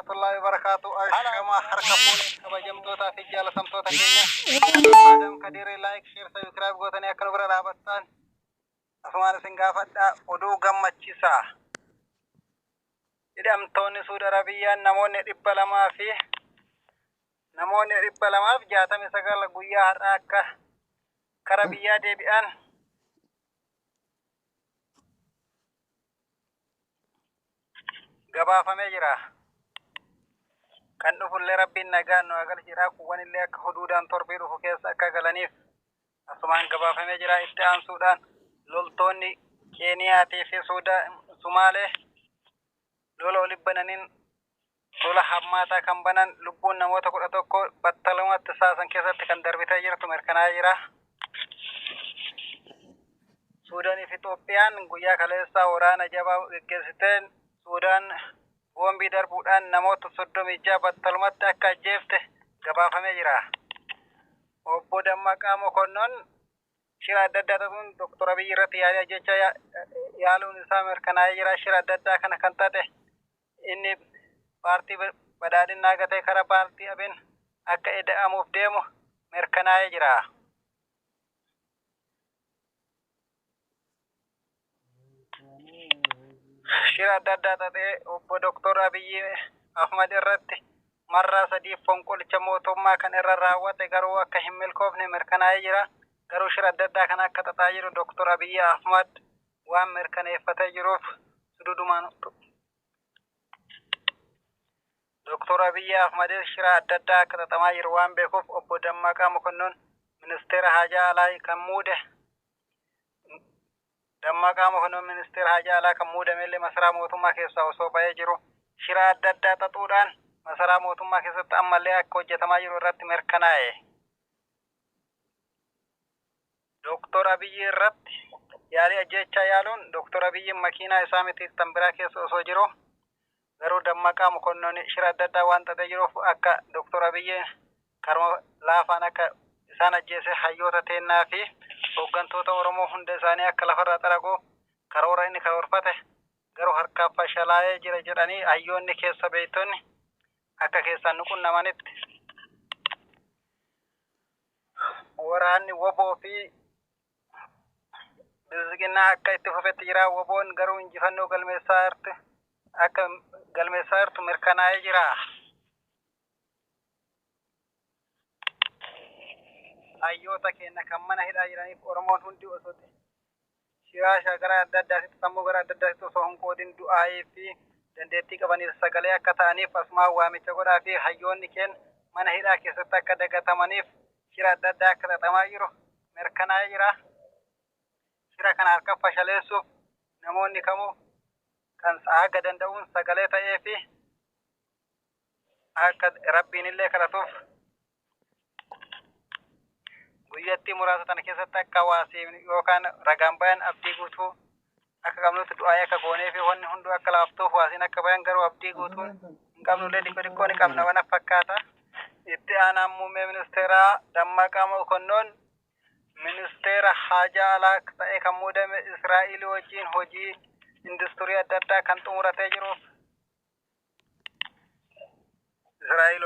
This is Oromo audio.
warahmatullahi wabarakatuh. Ashama harkapuuni kabajamtoota fi jaalatamtoota keenya. Madam kadiri like, share, subscribe gootanii akka nu bira dhaabattan. Asumaan isin gaafadha oduu gammachiisaa. Hidhamtoonni Suudi Arabiyaa namoonni 269 guyyaa har'aa akka kara biyyaa deebi'an gabaafamee jira. Kan dhufullee rabbiin nagaan nu agarsiisa. Kuwwanillee akka huduudaan torbii dhufu keessa akka galaniif asumaan gabaafamee jira. Itti aansuudhaan loltoonni Keeniyaatii fi Sumaalee lola olii bananiin lola hammaataa kan banan lubbuun namoota 11 battalumatti saasan keessatti kan darbitee jirtu mirkanaa'ee jira. Suudaanii fi Itoophiyaan guyyaa kaleessaa waraana jabaa gaggeessiteen Suudaan boombii darbuudhaan namoota 36 battalumatti akka ajjeefte gabaafamee jira. Obbo Dammaqaa Mokonnon shira adda addaa ta'uun Dr. Abiy irratti yaada jecha yaaluun isaa mirkanaa'ee jira. Shira adda addaa kana kan taate inni paartii badhaadhinaa gatee kara paartii abin akka eda'amuuf deemu mirkanaa'ee jira. Shira adda addaa ta'ee obbo Dr. Abiy Ahmad irratti marraa 3 fonqolcha mootummaa kan irra raawwate garuu akka hin milkoofne mirkanaa'ee jira. Garuu shira adda addaa kana akka xaxaa jiru Dr. Abiy Ahmad waan mirkaneeffatee jiruuf sududumaan Dr. Abiy Ahmad shira adda addaa akka xaxamaa jiru waan beekuuf obbo Dammaqaa Mokonnon ministeera haajaa alaa kan muude Dammaqaa Mokonnon ministeera haajaa alaa kan muudamellee masaraa mootummaa keessaa osoo ba'ee jiru shira adda addaa xaxuudhaan masaraa mootummaa keessatti ammallee akka hojjetamaa jiru irratti mirkanaa'e. Dr. Abiy irratti yaalii ajjechaa yaaluun Dr. Abiy makiinaa isaa miti Tambiraa keessa osoo jiru garuu Dammaqaa Mokonnon shira adda addaa waan xaxee jiruuf akka Dr. Abiy karma laafaan akka isaan ajjeese hayyoota teennaa fi hooggantoota Oromoo hunda isaanii akka lafarraa xaraqu karoora inni karoorfate garuu harkaaf fashalaa'ee jira jedhanii hayyoonni keessa beektonni akka keessaan nuqunnamanitti waraanni woboo fi bilisiginnaa akka itti fufetti jira. Woboon garuu injifannoo galmeessaa jirtu mirkanaa'ee jira. Hayyoota keenya kan mana hidhaa jiraniif Oromoon hundi osoo shiraasha gara adda addaatitti sammuu gara adda addaatitti osoo hin qoodin du'aayii fi dandeettii qabaniif sagalee akka ta'aniif asumaan waamicha godhaa fi hayyoonni keenya mana hidhaa keessatti akka dagatamaniif shira adda addaa akka xaxamaa jiru mirkanaa'ee jira. Shira kana harka fashaleessuuf namoonni kamuu kan sa'aaga danda'uun sagalee ta'ee fi akka rabbiin illee kadhatuuf guyyattii muraasa tana keessatti akka hawaasii yookaan ragaan bayan abdii guutuu akka qabnutti du'aa akka goonee fi wanni hunduu akka laaftuuf hawaasiin akka bayan garuu abdii guutuu hin qabnullee xiqqoo ni qabna waan fakkaata. Itti aanaan muummee ministeeraa Dammaqaa Mokonnon ministeera haajaa alaa ta'ee kan muudame Israa'eel wajjin hojii industirii adda addaa kan xumuratee jiruuf Israa'eel